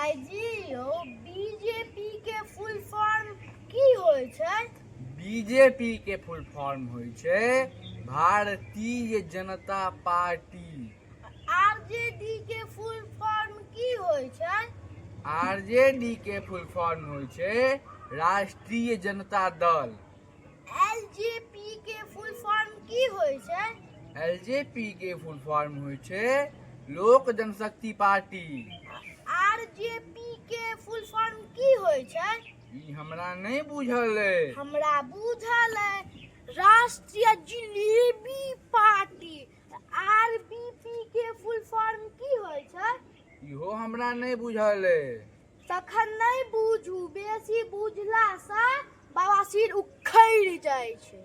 भाईजी यौ बीजेपी के फुल फॉर्म की होय छै? बीजेपी के फुल फॉर्म होय छै भारतीय जनता पार्टी। आरजेडी के फुल फॉर्म की होय छै? आरजेडी के फुल फॉर्म होय छै राष्ट्रीय जनता दल। एलजेपी के फुल फॉर्म की होय छै? एलजेपी के फुल फॉर्म होय छै लोक जनशक्ति पार्टी। आरजेपी के फुल फॉर्म की होय छै? ई हमरा नहीं बुझल है। हमरा बुझल है राष्ट्रीय जिलेबी पार्टी। आरबीपी के फुल फॉर्म की होय छै? इहो हमरा नहीं बुझल है। तखन नहीं बुझू, बेसी बुझला से बवासीर उखड़ जाय छै।